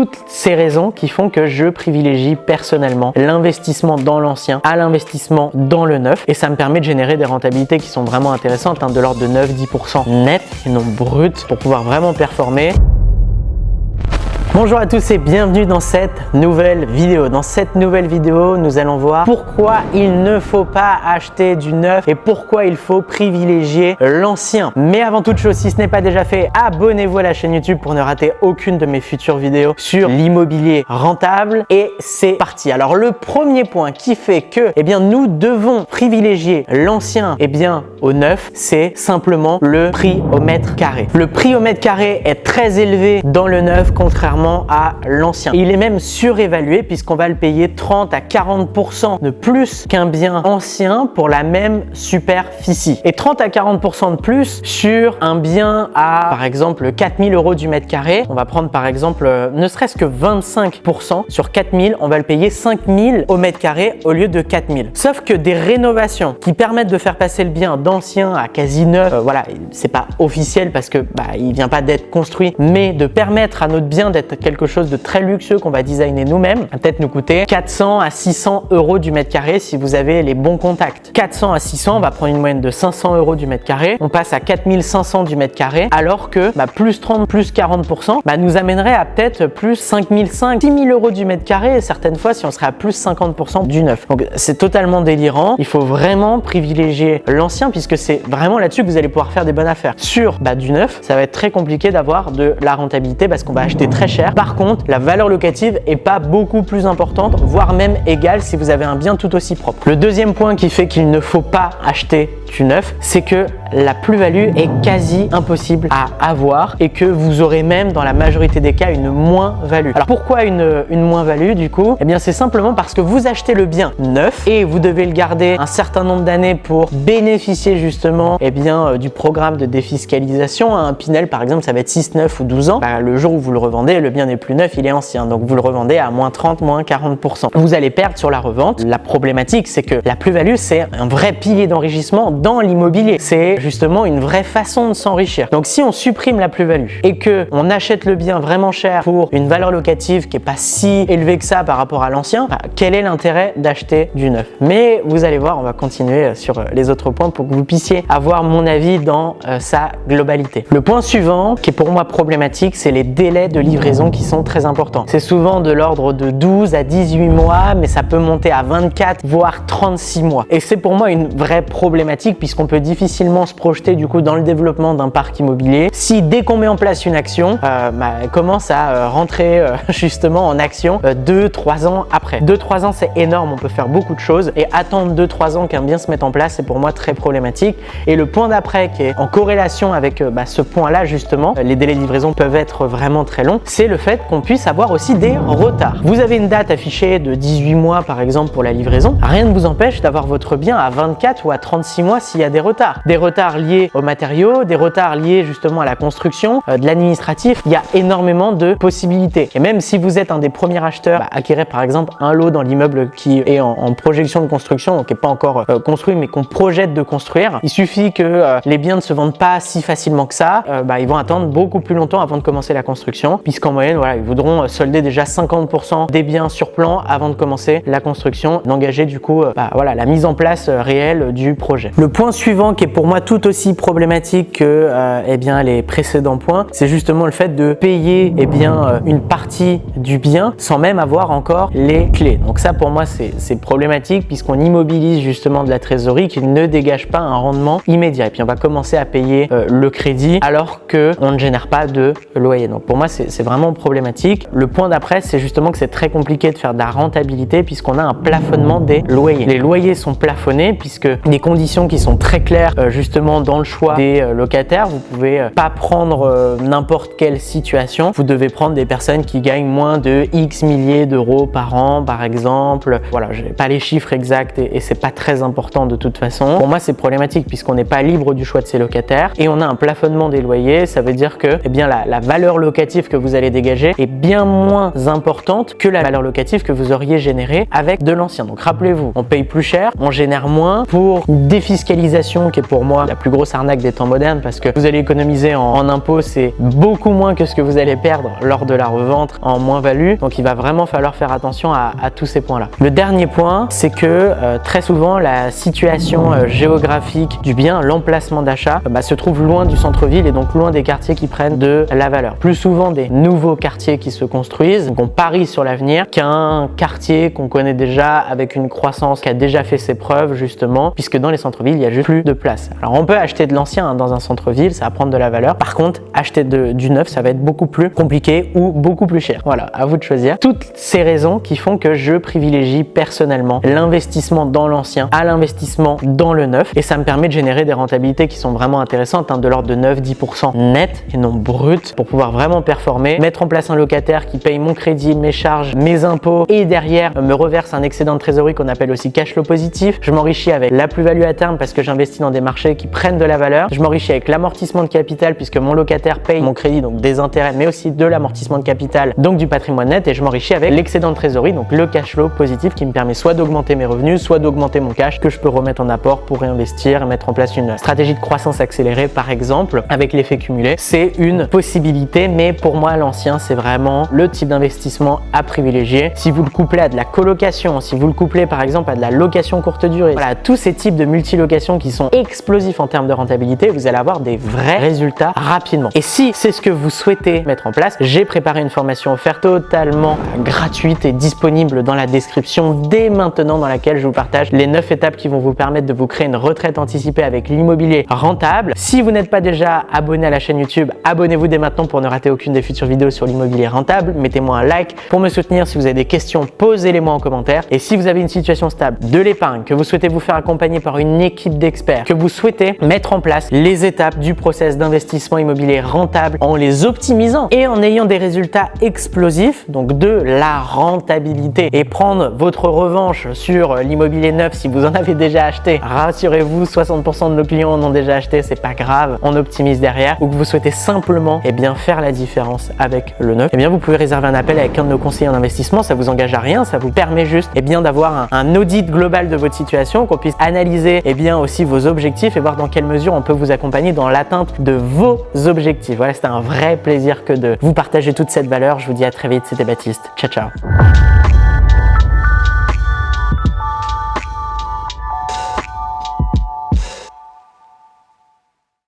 toutes ces raisons qui font que je privilégie personnellement l'investissement dans l'ancien à l'investissement dans le neuf, et ça me permet de générer des rentabilités qui sont vraiment intéressantes, de l'ordre de 9-10% net et non brut, pour pouvoir vraiment performer. Bonjour à tous et bienvenue dans cette nouvelle vidéo. Dans cette nouvelle vidéo, nous allons voir pourquoi il ne faut pas acheter du neuf et pourquoi il faut privilégier l'ancien. Mais avant toute chose, si ce n'est pas déjà fait, abonnez-vous à la chaîne YouTube pour ne rater aucune de mes futures vidéos sur l'immobilier rentable. Et c'est parti. Alors le premier point qui fait que nous devons privilégier l'ancien au neuf, c'est simplement le prix au mètre carré. Le prix au mètre carré est très élevé dans le neuf, contrairement à l'ancien. Il est même surévalué puisqu'on va le payer 30 à 40% de plus qu'un bien ancien pour la même superficie. Et 30 à 40% de plus sur un bien à, par exemple, 4000 € du mètre carré. On va prendre par exemple, ne serait-ce que 25% sur 4000, on va le payer 5000 au mètre carré au lieu de 4000. Sauf que des rénovations qui permettent de faire passer le bien d'ancien à quasi neuf, c'est pas officiel parce que il vient pas d'être construit, mais de permettre à notre bien d'être quelque chose de très luxueux qu'on va designer nous-mêmes, va peut-être nous coûter 400 à 600 € du mètre carré si vous avez les bons contacts. 400 à 600, on va prendre une moyenne de 500 € du mètre carré, on passe à 4500 du mètre carré, alors que plus 30, plus 40% nous amènerait à peut-être plus 5500, 6000 € du mètre carré, et certaines fois si on serait à plus 50% du neuf. Donc c'est totalement délirant, il faut vraiment privilégier l'ancien puisque c'est vraiment là-dessus que vous allez pouvoir faire des bonnes affaires. Sur du neuf, ça va être très compliqué d'avoir de la rentabilité parce qu'on va acheter très cher. Par contre, la valeur locative est pas beaucoup plus importante, voire même égale si vous avez un bien tout aussi propre. Le deuxième point qui fait qu'il ne faut pas acheter du neuf, c'est que la plus-value est quasi impossible à avoir et que vous aurez même dans la majorité des cas une moins-value. Alors pourquoi une moins-value du coup? C'est simplement parce que vous achetez le bien neuf et vous devez le garder un certain nombre d'années pour bénéficier justement du programme de défiscalisation. Un Pinel par exemple, ça va être 6, 9 ou 12 ans. Le jour où vous le revendez, le bien n'est plus neuf, il est ancien. Donc vous le revendez à moins 30, moins 40%. Vous allez perdre sur la revente. La problématique, c'est que la plus-value, c'est un vrai pilier d'enrichissement dans l'immobilier. C'est justement une vraie façon de s'enrichir. Donc si on supprime la plus-value et que on achète le bien vraiment cher pour une valeur locative qui est pas si élevée que ça par rapport à l'ancien, quel est l'intérêt d'acheter du neuf? Mais vous allez voir, on va continuer sur les autres points pour que vous puissiez avoir mon avis dans sa globalité. Le point suivant, qui est pour moi problématique, c'est les délais de livraison qui sont très importants. C'est souvent de l'ordre de 12 à 18 mois, mais ça peut monter à 24 voire 36 mois. Et c'est pour moi une vraie problématique puisqu'on peut difficilement se projeter du coup dans le développement d'un parc immobilier si dès qu'on met en place une action, elle commence à rentrer justement en action 2-3 ans après. 2-3 ans c'est énorme, on peut faire beaucoup de choses, et attendre 2-3 ans qu'un bien se mette en place, c'est pour moi très problématique. Et le point d'après qui est en corrélation avec ce point là justement, les délais de livraison peuvent être vraiment très longs, c'est le fait qu'on puisse avoir aussi des retards. Vous avez une date affichée de 18 mois par exemple pour la livraison, rien ne vous empêche d'avoir votre bien à 24 ou à 36 mois s'il y a des retards. Des retards liés aux matériaux, des retards liés justement à la construction, de l'administratif, il y a énormément de possibilités. Et même si vous êtes un des premiers acheteurs, acquérez par exemple un lot dans l'immeuble qui est en projection de construction, donc qui n'est pas encore construit mais qu'on projette de construire, il suffit que les biens ne se vendent pas si facilement que ça, ils vont attendre beaucoup plus longtemps avant de commencer la construction, puisqu'en moyenne, ils voudront solder déjà 50% des biens sur plan avant de commencer la construction, d'engager du coup la mise en place réelle du projet. Le point suivant qui est pour moi tout aussi problématique que les précédents points, c'est justement le fait de payer une partie du bien sans même avoir encore les clés. Donc ça pour moi c'est problématique puisqu'on immobilise justement de la trésorerie qui ne dégage pas un rendement immédiat, et puis on va commencer à payer le crédit alors qu'on ne génère pas de loyer. Donc pour moi c'est vraiment problématique. Le point d'après, c'est justement que c'est très compliqué de faire de la rentabilité puisqu'on a un plafonnement des loyers. Les loyers sont plafonnés puisque des conditions qui sont très claires justement dans le choix des locataires. Vous pouvez pas prendre n'importe quelle situation. Vous devez prendre des personnes qui gagnent moins de X milliers d'euros par an par exemple. Voilà, je n'ai pas les chiffres exacts et c'est pas très important de toute façon. Pour moi c'est problématique puisqu'on n'est pas libre du choix de ses locataires et on a un plafonnement des loyers. Ça veut dire que la valeur locative que vous allez allez dégager est bien moins importante que la valeur locative que vous auriez générée avec de l'ancien. Donc rappelez-vous, on paye plus cher, on génère moins pour une défiscalisation qui est pour moi la plus grosse arnaque des temps modernes, parce que vous allez économiser en impôts, c'est beaucoup moins que ce que vous allez perdre lors de la revente en moins-value. Donc il va vraiment falloir faire attention à tous ces points-là. Le dernier point, c'est que très souvent la situation géographique du bien, l'emplacement d'achat, se trouve loin du centre-ville et donc loin des quartiers qui prennent de la valeur. Plus souvent des nouveaux quartiers qui se construisent, donc on parie sur l'avenir, qu'un quartier qu'on connaît déjà avec une croissance qui a déjà fait ses preuves justement, puisque dans les centres-villes il y a juste plus de place. Alors on peut acheter de l'ancien dans un centre-ville, ça va prendre de la valeur. Par contre, acheter du neuf, ça va être beaucoup plus compliqué ou beaucoup plus cher. Voilà, à vous de choisir. Toutes ces raisons qui font que je privilégie personnellement l'investissement dans l'ancien à l'investissement dans le neuf, et ça me permet de générer des rentabilités qui sont vraiment intéressantes, de l'ordre de 9-10% net et non brut, pour pouvoir vraiment performer, mettre en place un locataire qui paye mon crédit, mes charges, mes impôts et derrière me reverse un excédent de trésorerie qu'on appelle aussi cash flow positif. Je m'enrichis avec la plus-value à terme parce que j'investis dans des marchés qui prennent de la valeur. Je m'enrichis avec l'amortissement de capital puisque mon locataire paye mon crédit, donc des intérêts, mais aussi de l'amortissement de capital, donc du patrimoine net, et je m'enrichis avec l'excédent de trésorerie, donc le cash flow positif qui me permet soit d'augmenter mes revenus, soit d'augmenter mon cash que je peux remettre en apport pour réinvestir et mettre en place une stratégie de croissance accélérée par exemple avec l'effet cumulé. C'est une possibilité, mais pour moi l'ancien c'est vraiment le type d'investissement à privilégier. Si vous le couplez à de la colocation, si vous le couplez par exemple à de la location courte durée, voilà, tous ces types de multilocations qui sont explosifs en termes de rentabilité, vous allez avoir des vrais résultats rapidement. Et si c'est ce que vous souhaitez mettre en place, j'ai préparé une formation offerte totalement gratuite et disponible dans la description dès maintenant, dans laquelle je vous partage les 9 étapes qui vont vous permettre de vous créer une retraite anticipée avec l'immobilier rentable. Si vous n'êtes pas déjà abonné à la chaîne YouTube, abonnez-vous dès maintenant pour ne rater aucune des futures vidéos sur l'immobilier rentable. Mettez-moi un like pour me soutenir. Si vous avez des questions, posez-les-moi en commentaire. Et si vous avez une situation stable, de l'épargne, que vous souhaitez vous faire accompagner par une équipe d'experts, que vous souhaitez mettre en place les étapes du process d'investissement immobilier rentable en les optimisant et en ayant des résultats explosifs, donc de la rentabilité, et prendre votre revanche sur l'immobilier neuf si vous en avez déjà acheté, rassurez-vous, 60% de nos clients en ont déjà acheté, c'est pas grave, on optimise derrière. Ou que vous souhaitez simplement faire la différence avec le neuf, vous pouvez réserver un appel avec un de nos conseillers en investissement. Ça vous engage à rien, ça vous permet juste d'avoir un audit global de votre situation, qu'on puisse analyser aussi vos objectifs et voir dans quelle mesure on peut vous accompagner dans l'atteinte de vos objectifs. Voilà, c'était un vrai plaisir que de vous partager toute cette valeur. Je vous dis à très vite, c'était Baptiste. Ciao, ciao.